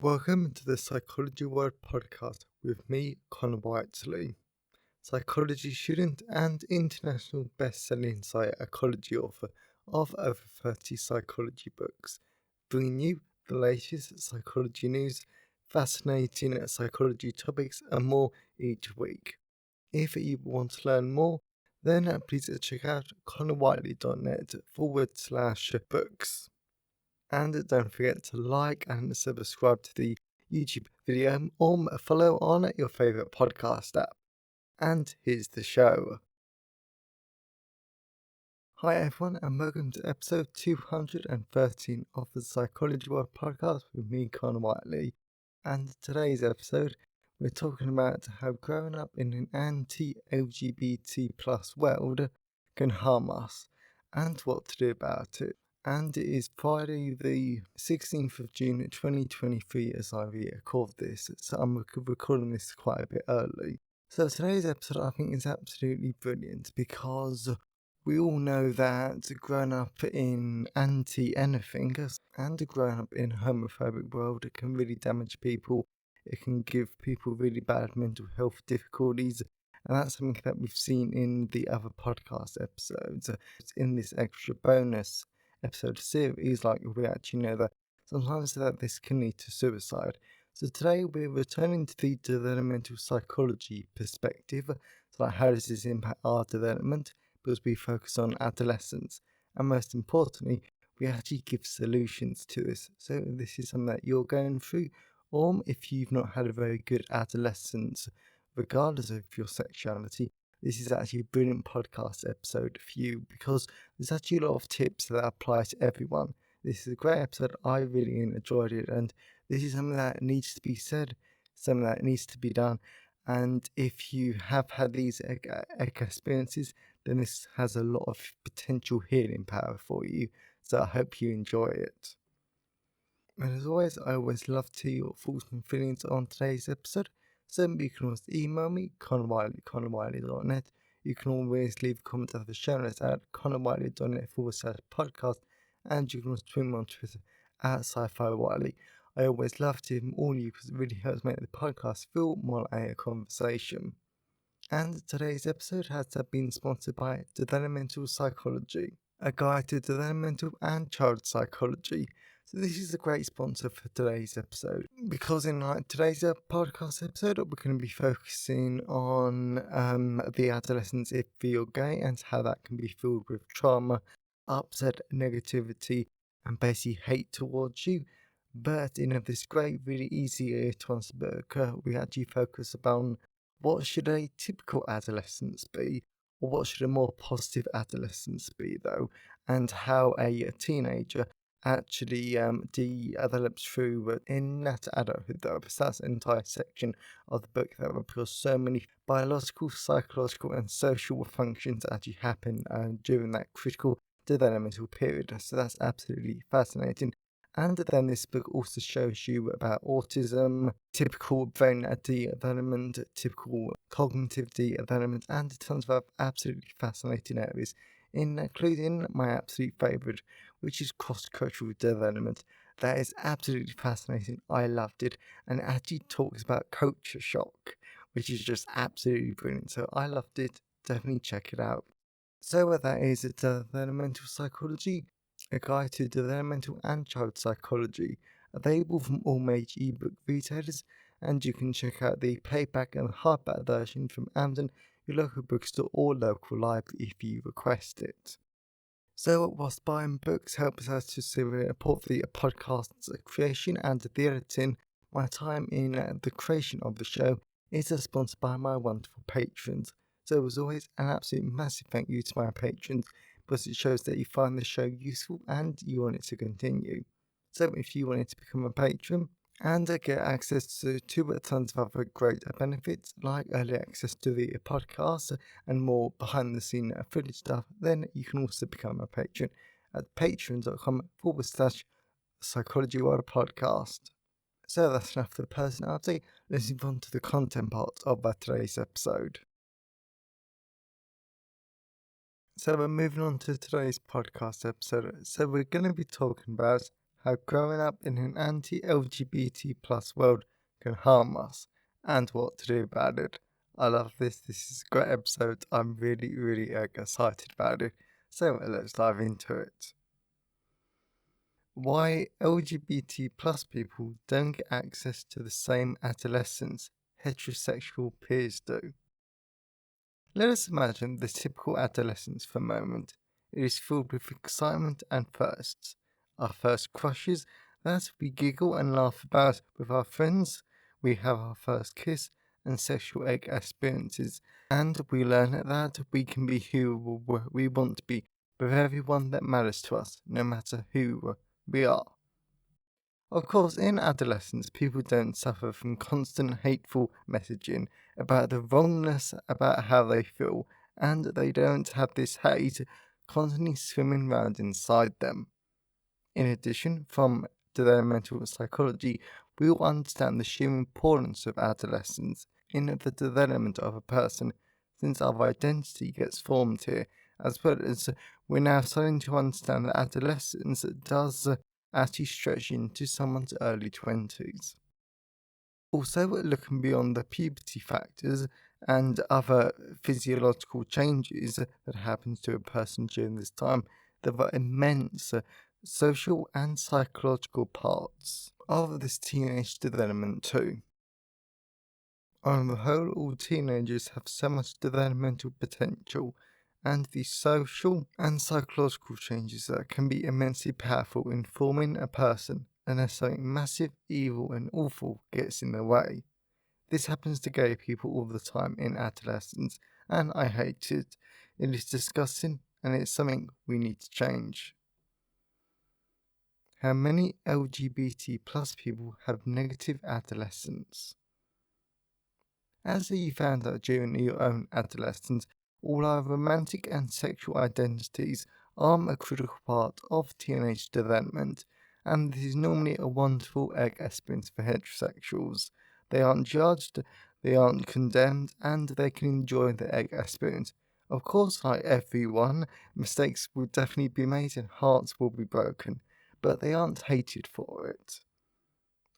Welcome to the Psychology World podcast with me, Connor Whiteley, psychology student and international best-selling psychology author of over 30 psychology books, bringing you the latest psychology news, fascinating psychology topics and more each week. If you want to learn more, then please check out connorwhiteley.net/books. And don't forget to like and subscribe to the YouTube video or follow on your favourite podcast app. And here's the show. Hi everyone and welcome to episode 213 of the Psychology World podcast with me, Connor Whiteley. And today's episode, we're talking about how growing up in an anti-LGBT plus world can harm us and what to do about it. And it is Friday the 16th of June 2023 as I record this, so I'm recording this quite a bit early. So today's episode I think is absolutely brilliant because we all know that growing up in anti-anything and growing up in a homophobic world, it can really damage people. It can give people really bad mental health difficulties. And that's something that we've seen in the other podcast episodes. In this extra bonus episode series, like we actually know that sometimes that this can lead to suicide. So today we're returning to the developmental psychology perspective. So like how does this impact our development? Because we focus on adolescence. And most importantly, we actually give solutions to this. So if this is something that you're going through, or if you've not had a very good adolescence, regardless of your sexuality, this is actually a brilliant podcast episode for you because there's actually a lot of tips that apply to everyone. This is a great episode. I really enjoyed it, and this is something that needs to be said, something that needs to be done. And if you have had these experiences, then this has a lot of potential healing power for you. So I hope you enjoy it. And as always, I always love to hear your thoughts and feelings on today's episode. So you can always email me, connorwhiteley.net. You can always leave a comment at the show notes at connorwhiteley.net/podcast. And you can also tweet me on Twitter at sci-fi Whiteley. I always love to hear from all of you because it really helps make the podcast feel more like a conversation. And today's episode has been sponsored by Developmental Psychology, a guide to developmental and child psychology. So this is a great sponsor for today's episode because in today's podcast episode, we're going to be focusing on the adolescence if you're gay and how that can be filled with trauma, upset, negativity, and basically hate towards you. But in this great, really easy to answer book, we actually focus upon what should a typical adolescence be, or what should a more positive adolescence be, though, and how a teenager actually develops through in that adulthood, though, because that's an entire section of the book that because so many biological, psychological, and social functions actually happen during that critical developmental period. So that's absolutely fascinating. And then this book also shows you about autism, typical brain development, typical cognitive development, and tons of absolutely fascinating areas, including my absolute favourite, which is cross-cultural development. That is absolutely fascinating. I loved it. And it actually talks about culture shock, which is just absolutely brilliant. So I loved it. Definitely check it out. So what that is, it's developmental psychology, a guide to developmental and child psychology, available from all major ebook retailers, and you can check out the paperback and hardback version from Amazon, your local bookstore or local library if you request it. So whilst buying books helps us to support the podcast's creation and the editing, my time in the creation of the show is sponsored by my wonderful patrons. So as always, an absolute massive thank you to my patrons because it shows that you find the show useful and you want it to continue. So if you wanted to become a patron and get access to tons of other great benefits like early access to the podcast and more behind the scene footage stuff, then you can also become a patron at patreon.com/Psychology World Podcast. So that's enough for the personality. Let's move on to the content part of today's episode. So we're moving on to today's podcast episode. So we're going to be talking about how growing up in an anti-LGBT plus world can harm us and what to do about it. I love this. This is a great episode. I'm really excited about it. So let's dive into it. Why LGBT plus people don't get access to the same adolescence heterosexual peers do. Let us imagine the typical adolescence for a moment. It is filled with excitement and firsts. Our first crushes that we giggle and laugh about with our friends. We have our first kiss and sexual experiences, and we learn that we can be who we want to be with everyone that matters to us, no matter who we are. Of course, in adolescence, people don't suffer from constant hateful messaging about the wrongness about how they feel, and they don't have this hate constantly swimming around inside them. In addition, from developmental psychology, we all understand the sheer importance of adolescence in the development of a person, since our identity gets formed here, as well as we're now starting to understand that adolescence does actually stretch into someone's early 20s. Also, looking beyond the puberty factors and other physiological changes that happen to a person during this time, there are immense social and psychological parts of this teenage development too. On the whole, all teenagers have so much developmental potential, and the social and psychological changes that can be immensely powerful in forming a person unless something massive, evil, and awful gets in the way. This happens to gay people all the time in adolescence, and I hate it. It is disgusting, and it's something we need to change. How many LGBT plus people have negative adolescence? As you found out during your own adolescence, all our romantic and sexual identities are a critical part of teenage development, and this is normally a wonderful egg experience for heterosexuals. They aren't judged, they aren't condemned, and they can enjoy the egg experience. Of course, like everyone, mistakes will definitely be made and hearts will be broken, but they aren't hated for it.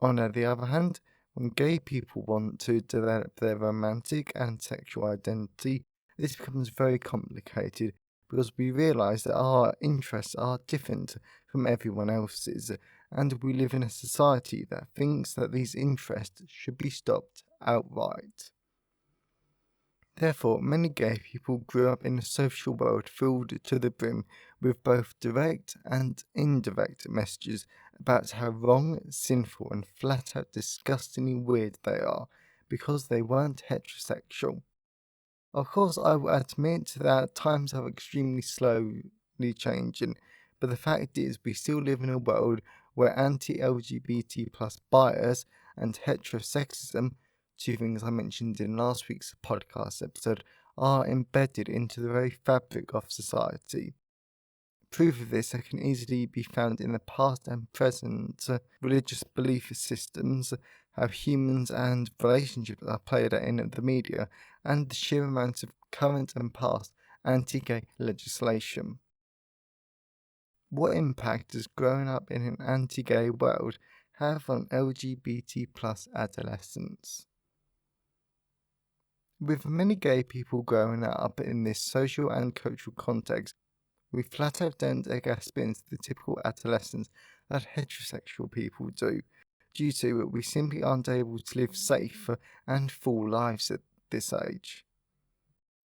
On the other hand, when gay people want to develop their romantic and sexual identity, this becomes very complicated because we realize that our interests are different from everyone else's, and we live in a society that thinks that these interests should be stopped outright. Therefore, many gay people grew up in a social world filled to the brim with both direct and indirect messages about how wrong, sinful, and flat out disgustingly weird they are because they weren't heterosexual. Of course, I will admit that times are extremely slowly changing, but the fact is we still live in a world where anti-LGBT plus bias and heterosexism, two things I mentioned in last week's podcast episode, are embedded into the very fabric of society. Proof of this can easily be found in the past and present religious belief systems, how humans and relationships are played out in the media, and the sheer amounts of current and past anti-gay legislation. What impact does growing up in an anti-gay world have on LGBT plus adolescents? With many gay people growing up in this social and cultural context, we flat out don't experience the typical adolescence that heterosexual people do, due to we simply aren't able to live safe and full lives at this age.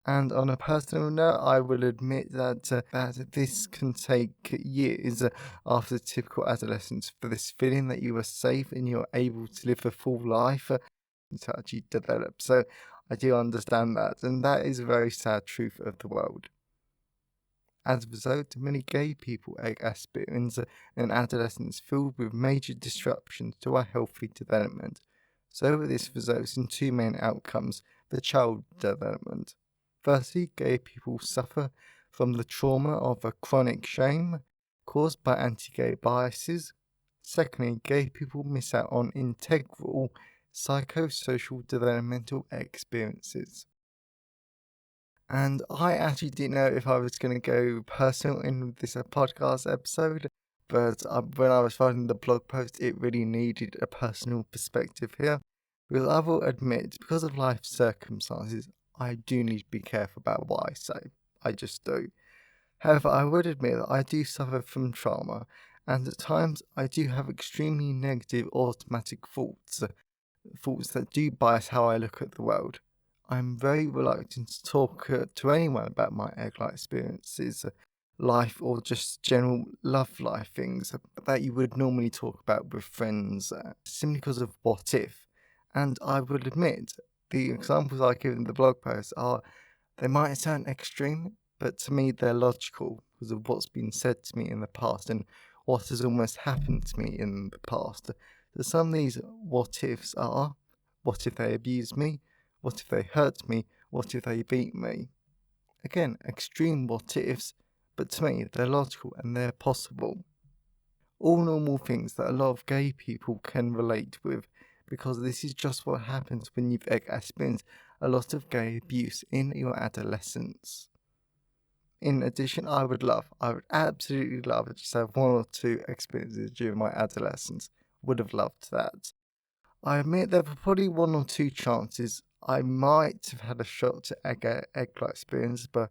And on a personal note, I will admit that this can take years after typical adolescence for this feeling that you are safe and you're able to live a full life to actually develop. So I do understand that, and that is a very sad truth of the world. As a result, many gay people experience an adolescence filled with major disruptions to our healthy development. So this results in two main outcomes for child development. Firstly, gay people suffer from the trauma of a chronic shame caused by anti-gay biases. Secondly, gay people miss out on integral psychosocial developmental experiences. And I actually didn't know if I was going to go personal in this podcast episode, but when I was writing the blog post, it really needed a personal perspective here. Because I will admit, because of life circumstances, I do need to be careful about what I say. I just do. However, I would admit that I do suffer from trauma, and at times I do have extremely negative automatic thoughts that do bias how I look at the world. I'm very reluctant to talk to anyone about my egg-like experiences, life, or just general love life things that you would normally talk about with friends, simply because of what if. And I would admit, the examples I give in the blog post they might sound extreme, but to me they're logical because of what's been said to me in the past and what has almost happened to me in the past. So some of these what ifs are: what if they abuse me? What if they hurt me? What if they beat me? Again, extreme what ifs, but to me they're logical and they're possible. All normal things that a lot of gay people can relate with, because this is just what happens when you've experienced a lot of gay abuse in your adolescence. In addition, I would absolutely love to just have one or two experiences during my adolescence. Would have loved that. I admit there were probably one or two chances I might have had a shot to egg-like experience, but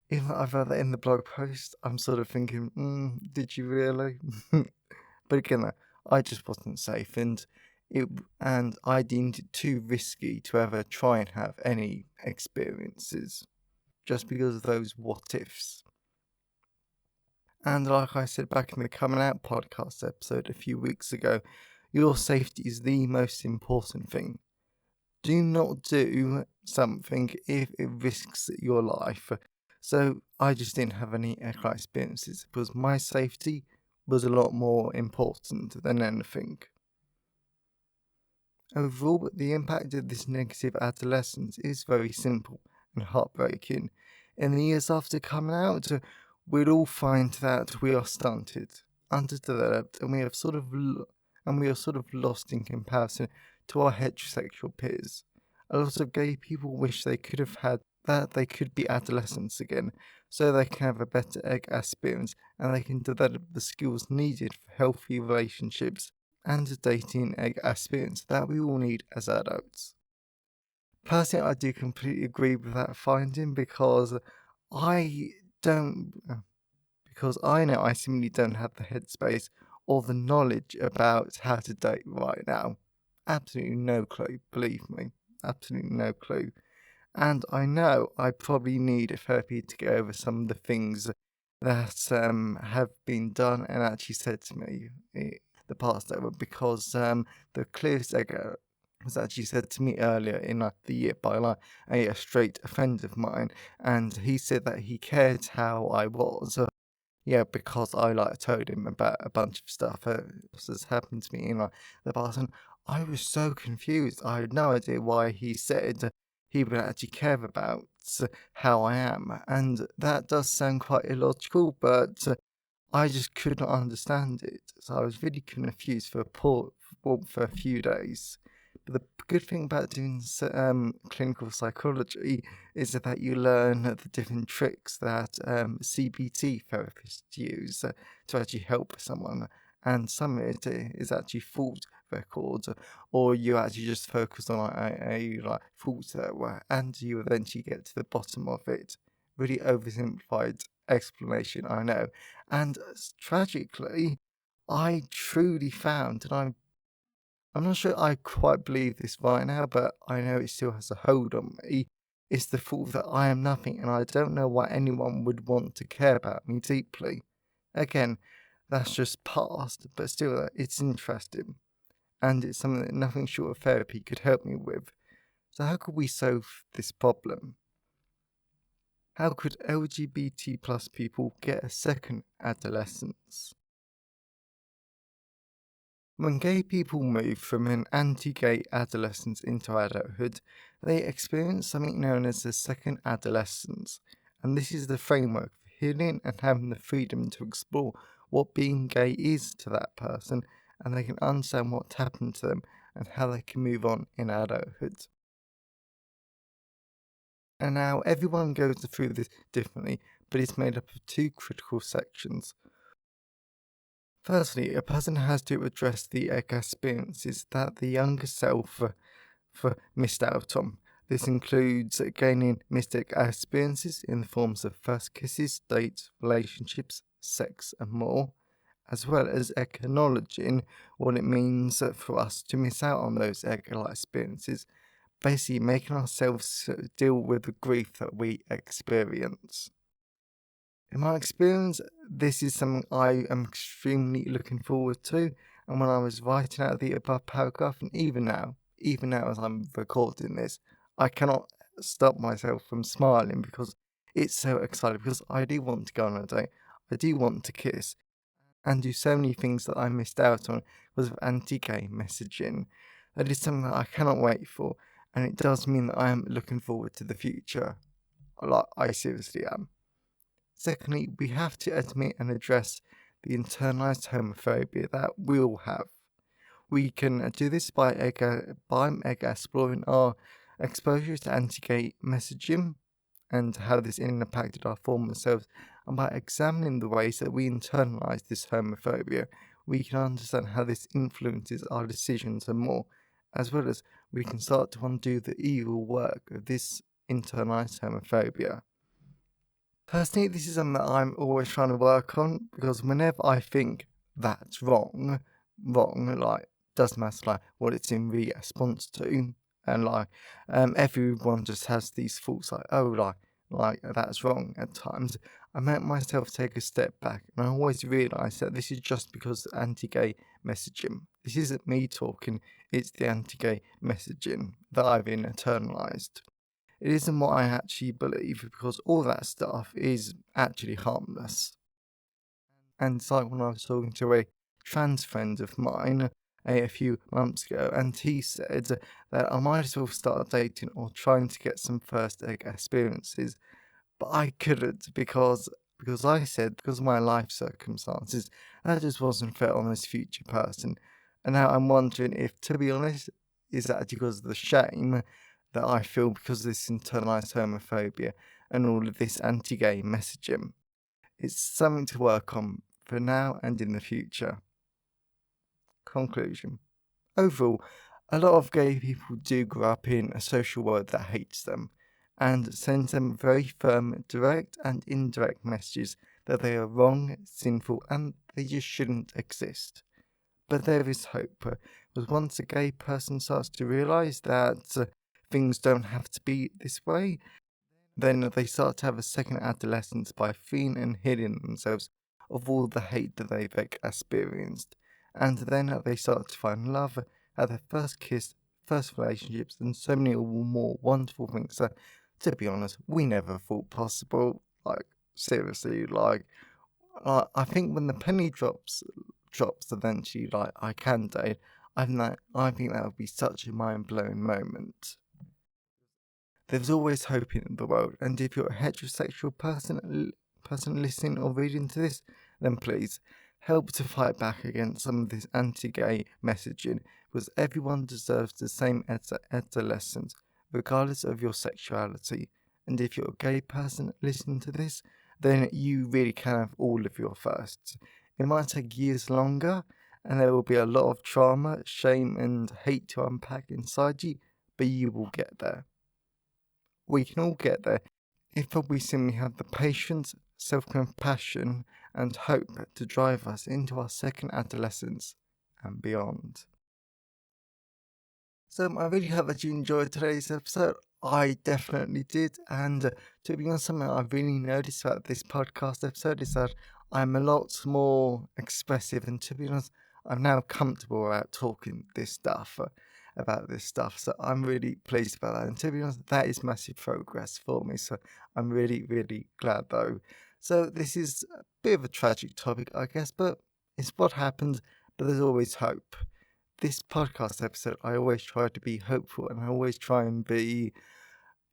even though I've read that in the blog post, I'm sort of thinking, did you really? But again, I just wasn't safe, and I deemed it too risky to ever try and have any experiences, just because of those what ifs. And like I said back in the Coming Out podcast episode a few weeks ago, your safety is the most important thing. Do not do something if it risks your life. So I just didn't have any aircraft experiences because my safety was a lot more important than anything. Overall, the impact of this negative adolescence is very simple and heartbreaking. In the years after coming out, we'd all find that we are stunted, underdeveloped, and we are sort of lost in comparison to our heterosexual peers. A lot of gay people wish they could have had that they could be adolescents again, so they can have a better experience and they can develop the skills needed for healthy relationships and a dating experience that we all need as adults. Personally, I do completely agree with that finding I don't, because I know I simply don't have the headspace or the knowledge about how to date right now. Absolutely no clue, believe me. Absolutely no clue. And I know I probably need a therapy to get over some of the things that have been done and actually said to me the past over, because the clearest egg was actually said to me earlier in the year by a straight friend of mine, and he said that he cared how I was. Because I told him about a bunch of stuff that's happened to me in the past, and I was so confused. I had no idea why he said he would actually care about how I am, and that does sound quite illogical, but I just could not understand it. So I was really confused for a few days. But the good thing about doing clinical psychology is that you learn the different tricks that CBT therapists use to actually help someone. And some of it is actually fault records, or you actually just focus on a fault and you eventually get to the bottom of it. Really oversimplified explanation, I know. And tragically, I truly found, and I'm not sure I quite believe this right now, but I know it still has a hold on me. It's the thought that I am nothing and I don't know why anyone would want to care about me deeply. Again, that's just past, but still, it's interesting. And it's something that nothing short of therapy could help me with. So, how could we solve this problem? How could LGBT plus people get a second adolescence? When gay people move from an anti-gay adolescence into adulthood, they experience something known as a second adolescence, and this is the framework for healing and having the freedom to explore what being gay is to that person, and they can understand what happened to them and how they can move on in adulthood. And now everyone goes through this differently, but it's made up of two critical sections. Firstly, a person has to address the experiences that the younger self missed out on. This includes gaining missed experiences in the forms of first kisses, dates, relationships, sex, and more, as well as acknowledging what it means for us to miss out on those experiences, basically making ourselves deal with the grief that we experience. In my experience, this is something I am extremely looking forward to, and when I was writing out the above paragraph, and even now as I'm recording this, I cannot stop myself from smiling because it's so exciting, because I do want to go on a date, I do want to kiss, and do so many things that I missed out on because of anti-gay messaging. That is something that I cannot wait for, and it does mean that I am looking forward to the future. Like, I seriously am. Secondly, we have to admit and address the internalized homophobia that we all have. We can do this by exploring our exposure to anti-gay messaging and how this impacted our former selves, and by examining the ways that we internalize this homophobia, we can understand how this influences our decisions and more, as well as we can start to undo the evil work of this internalized homophobia. Personally, this is something that I'm always trying to work on, because whenever I think that's wrong, like, doesn't matter like what it's in response to, and like everyone just has these thoughts like, oh, like that's wrong at times. I make myself take a step back, and I always realise that this is just because of anti-gay messaging. This isn't me talking, it's the anti-gay messaging that I've internalised. It isn't what I actually believe, because all that stuff is actually harmless. And it's like when I was talking to a trans friend of mine a few months ago, and he said that I might as well start dating or trying to get some first experiences, but I couldn't because I said, because of my life circumstances, that just wasn't fair on this future person. And now I'm wondering if, to be honest, is that because of the shame that I feel because of this internalized homophobia and all of this anti-gay messaging. It's something to work on for now and in the future. Conclusion. Overall, a lot of gay people do grow up in a social world that hates them and sends them very firm, direct and indirect messages that they are wrong, sinful, and they just shouldn't exist. But there is hope, because once a gay person starts to realise that things don't have to be this way, then they start to have a second adolescence by freeing and healing themselves of all the hate that they've experienced. And then they start to find love, have their first kiss, first relationships, and so many more wonderful things that, to be honest, we never thought possible. Like, seriously, I think when the penny drops eventually, like, I can date, I think that would be such a mind-blowing moment. There's always hope in the world, and if you're a heterosexual person listening or reading to this, then please help to fight back against some of this anti-gay messaging, because everyone deserves the same adolescence, regardless of your sexuality. And if you're a gay person listening to this, then you really can have all of your firsts. It might take years longer, and there will be a lot of trauma, shame, and hate to unpack inside you, but you will get there. We can all get there if we simply have the patience, self-compassion, and hope to drive us into our second adolescence and beyond. So I really hope that you enjoyed today's episode. I definitely did, and to be honest, something I've really noticed about this podcast episode is that I'm a lot more expressive, and to be honest, I'm now comfortable about talking about this stuff, so I'm really pleased about that, and to be honest, that is massive progress for me, so I'm really, really glad though. So this is a bit of a tragic topic, I guess, but it's what happens, but there's always hope. This podcast episode, I always try to be hopeful, and I always try and be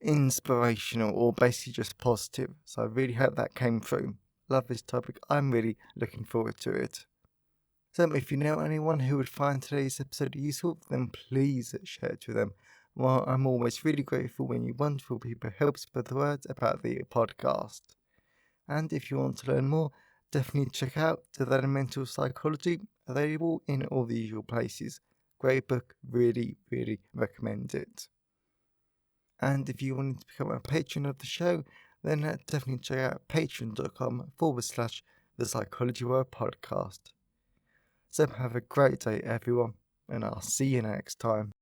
inspirational, or basically just positive. So I really hope that came through. Love this topic. I'm really looking forward to it. So if you know anyone who would find today's episode useful, then please share it with them. Well, I'm always really grateful when you wonderful people help spread the word about the podcast. And if you want to learn more, definitely check out Developmental Psychology, available in all the usual places. Great book, really, really recommend it. And if you wanted to become a patron of the show, then definitely check out patreon.com/The Psychology World Podcast. So have a great day, everyone, and I'll see you next time.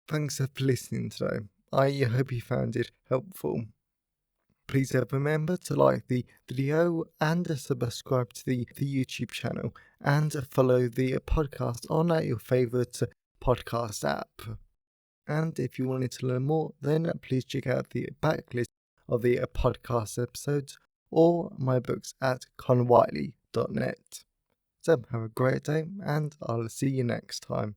Thanks for listening today. I hope you found it helpful. Please remember to like the video and subscribe to the YouTube channel and follow the podcast on your favourite podcast app. And if you wanted to learn more, then please check out the backlist of the podcast episodes or my books at conwhiteley.net. So have a great day and I'll see you next time.